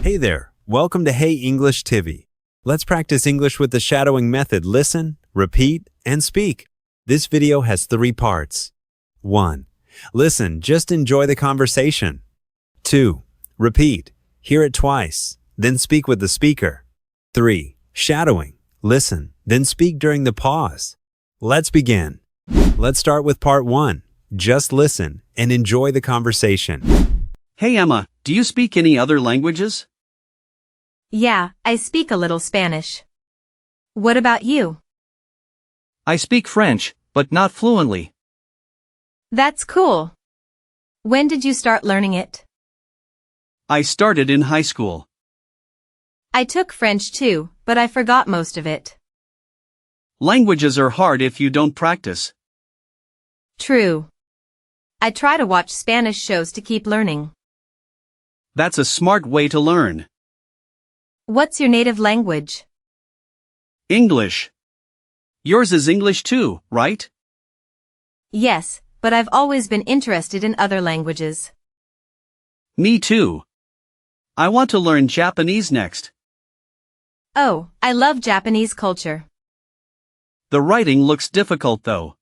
Hey there, welcome to ʻneɪ.tɪv. Let's practice English with the shadowing method. Listen, repeat, and speak. This video has 3 parts. 1. Listen, just enjoy the conversation. 2. Repeat, hear it twice, then speak with the speaker. 3. Shadowing, listen, then speak during the pause. Let's begin. Let's start with part 1. Just listen and enjoy the conversation. Hey Emma, do you speak any other languages? Yeah, I speak a little Spanish. What about you? I speak French, but not fluently. That's cool. When did you start learning it? I started in high school. I took French too, but I forgot most of it. Languages are hard if you don't practice. True. I try to watch Spanish shows to keep learning. That's a smart way to learn. What's your native language? English. Yours is English too, right? Yes, but I've always been interested in other languages. Me too. I want to learn Japanese next. Oh, I love Japanese culture. The writing looks difficult though.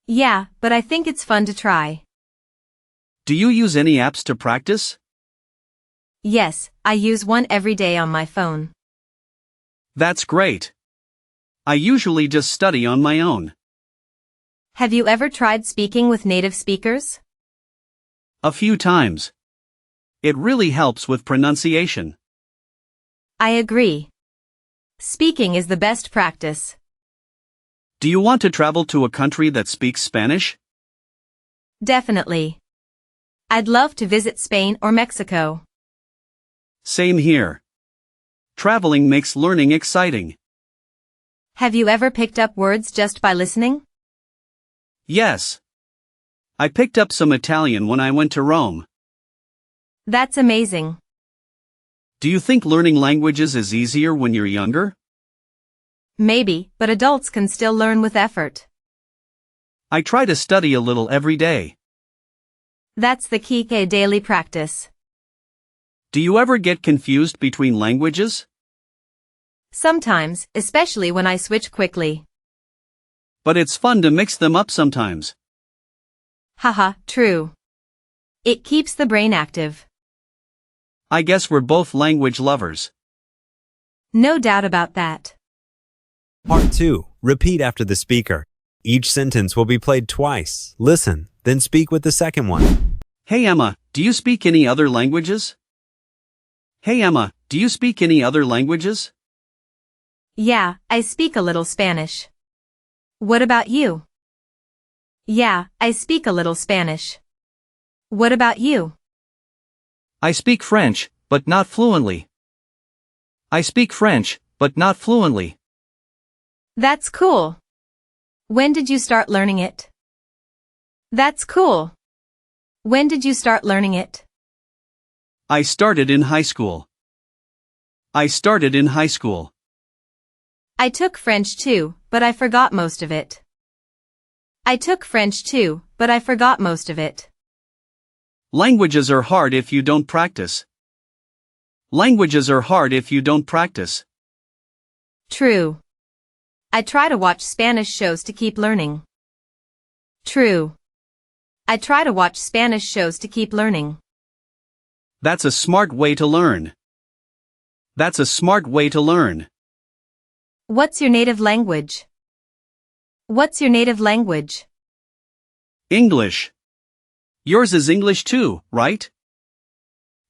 Yeah, but I think it's fun to try. Do you use any apps to practice? Yes, I use one every day on my phone. That's great. I usually just study on my own. Have you ever tried speaking with native speakers? A few times. It really helps with pronunciation. I agree. Speaking is the best practice. Do you want to travel to a country that speaks Spanish? Definitely. I'd love to visit Spain or Mexico. Same here. Traveling makes learning exciting. Have you ever picked up words just by listening? Yes. I picked up some Italian when I went to Rome. That's amazing. Do you think learning languages is easier when you're younger? Maybe, but adults can still learn with effort. I try to study a little every day. That's the key to daily practice. Do you ever get confused between languages? Sometimes, especially when I switch quickly. But it's fun to mix them up sometimes. Haha, true. It keeps the brain active. I guess we're both language lovers. No doubt about that. Part 2. Repeat after the speaker. Each sentence will be played twice. Listen, then speak with the second one. Hey Emma, do you speak any other languages? Hey Emma, do you speak any other languages? Yeah, I speak a little Spanish. What about you? Yeah, I speak a little Spanish. What about you? I speak French, but not fluently. I speak French, but not fluently. That's cool. When did you start learning it? That's cool. When did you start learning it? I started in high school. I started in high school. I took French too, but I forgot most of it. I took French too, but I forgot most of it. Languages are hard if you don't practice. Languages are hard if you don't practice. True. I try to watch Spanish shows to keep learning. True. I try to watch Spanish shows to keep learning. That's a smart way to learn. That's a smart way to learn. What's your native language? What's your native language? English. Yours is English too, right?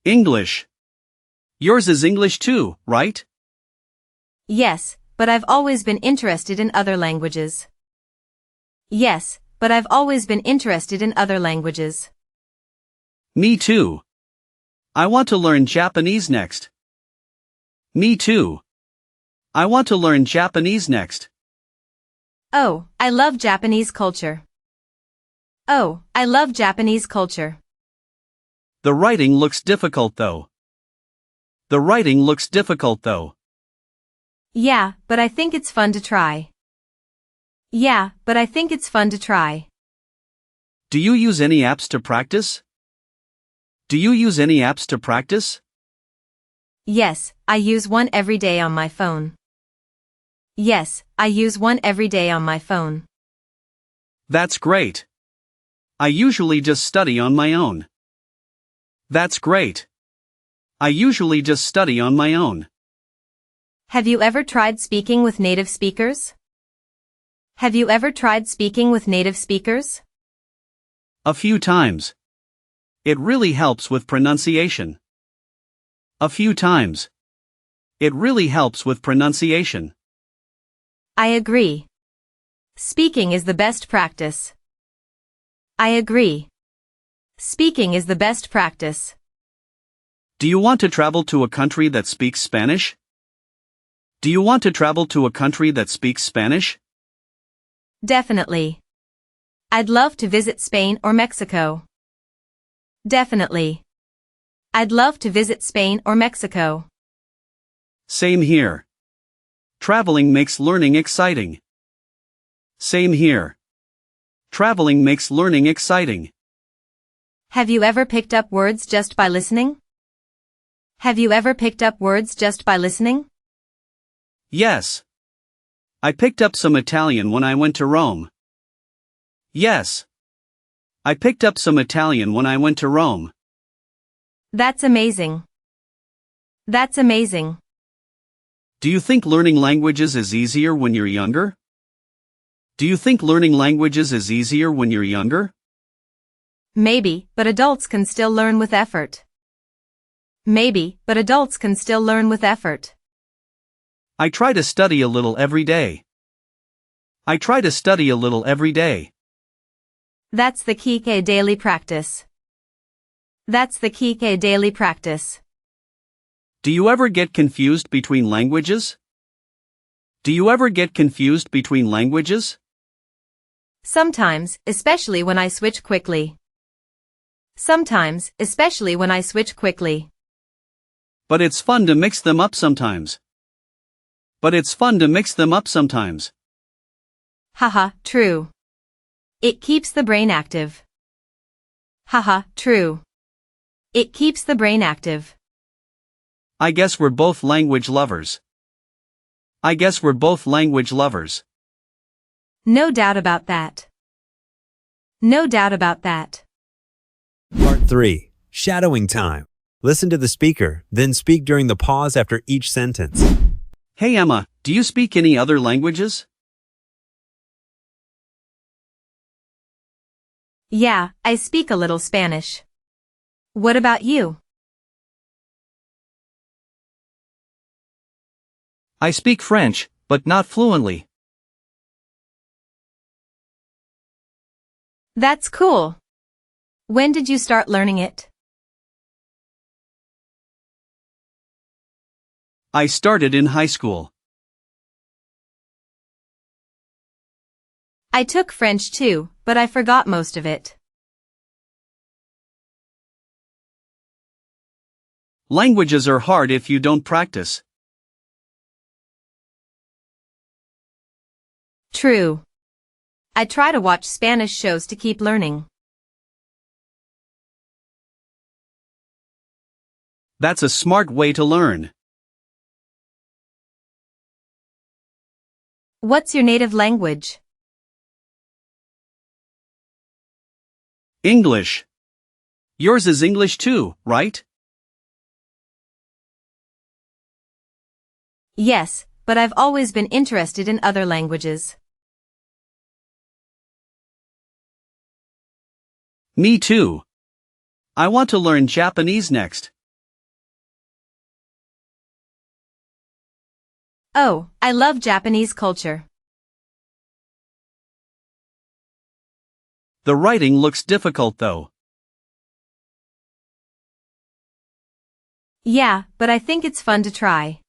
English. Yours is English too, right? Yes, but I've always been interested in other languages. Yes, but I've always been interested in other languages. Me too. I want to learn Japanese next. Me too. I want to learn Japanese next. Oh, I love Japanese culture. Oh, I love Japanese culture. The writing looks difficult though. The writing looks difficult though. Yeah, but I think it's fun to try. Yeah, but I think it's fun to try. Do you use any apps to practice? Do you use any apps to practice? Yes, I use one every day on my phone. Yes, I use one every day on my phone. That's great. I usually just study on my own. That's great. I usually just study on my own. Have you ever tried speaking with native speakers? Have you ever tried speaking with native speakers? A few times. It really helps with pronunciation. A few times. It really helps with pronunciation. I agree. Speaking is the best practice. I agree. Speaking is the best practice. Do you want to travel to a country that speaks Spanish? Do you want to travel to a country that speaks Spanish? Definitely. I'd love to visit Spain or Mexico. Definitely. I'd love to visit Spain or Mexico. Same here. Traveling makes learning exciting. Same here. Traveling makes learning exciting. Have you ever picked up words just by listening? Have you ever picked up words just by listening? Yes. I picked up some Italian when I went to Rome. Yes. I picked up some Italian when I went to Rome. That's amazing. That's amazing. Do you think learning languages is easier when you're younger? Do you think learning languages is easier when you're younger? Maybe, but adults can still learn with effort. Maybe, but adults can still learn with effort. I try to study a little every day. I try to study a little every day. That's the key to daily practice. That's the key to daily practice. Do you ever get confused between languages? Do you ever get confused between languages? Sometimes, especially when I switch quickly. Sometimes, especially when I switch quickly. But it's fun to mix them up sometimes. But it's fun to mix them up sometimes. Haha, true. It keeps the brain active. Haha, true. It keeps the brain active. I guess we're both language lovers. I guess we're both language lovers. No doubt about that. No doubt about that. Part 3. Shadowing time. Listen to the speaker, then speak during the pause after each sentence. Hey Emma, do you speak any other languages? Yeah, I speak a little Spanish. What about you? I speak French, but not fluently. That's cool. When did you start learning it? I started in high school. I took French too, but I forgot most of it. Languages are hard if you don't practice. True. I try to watch Spanish shows to keep learning. That's a smart way to learn. What's your native language? English. Yours is English too, right? Yes, but I've always been interested in other languages. Me too. I want to learn Japanese next. Oh, I love Japanese culture. The writing looks difficult though. Yeah, but I think it's fun to try.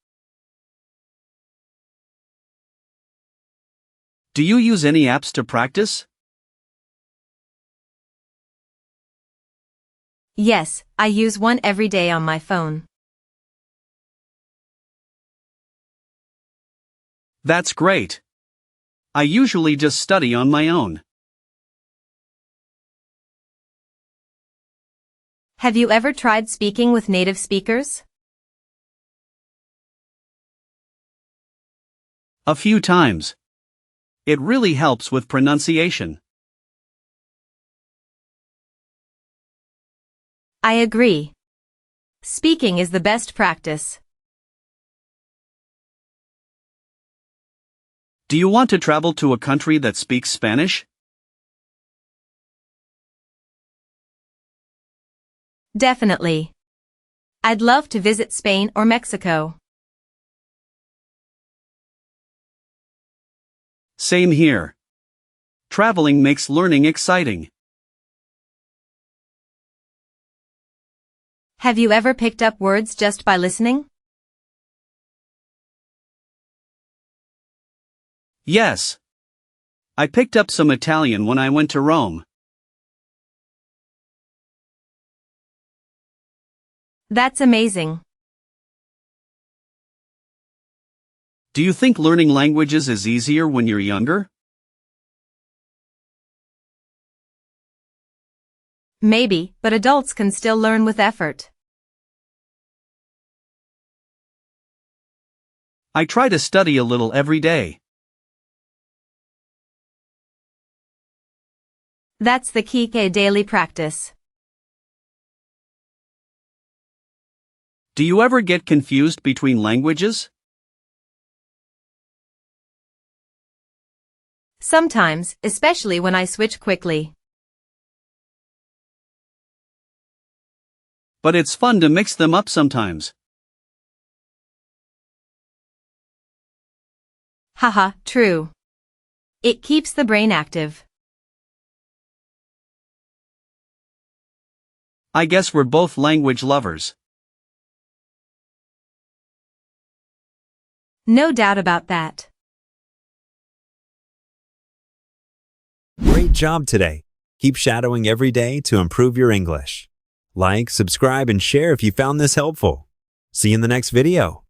Do you use any apps to practice? Yes, I use one every day on my phone. That's great. I usually just study on my own. Have you ever tried speaking with native speakers? A few times. It really helps with pronunciation. I agree. Speaking is the best practice. Do you want to travel to a country that speaks Spanish? Definitely. I'd love to visit Spain or Mexico. Same here. Traveling makes learning exciting. Have you ever picked up words just by listening? Yes. I picked up some Italian when I went to Rome. That's amazing. Do you think learning languages is easier when you're younger? Maybe, but adults can still learn with effort. I try to study a little every day. That's the key to daily practice. Do you ever get confused between languages? Sometimes, especially when I switch quickly. But it's fun to mix them up sometimes. Haha, true. It keeps the brain active. I guess we're both language lovers. No doubt about that. Great job today. Keep shadowing every day to improve your English. Like, subscribe, and share if you found this helpful. See you in the next video.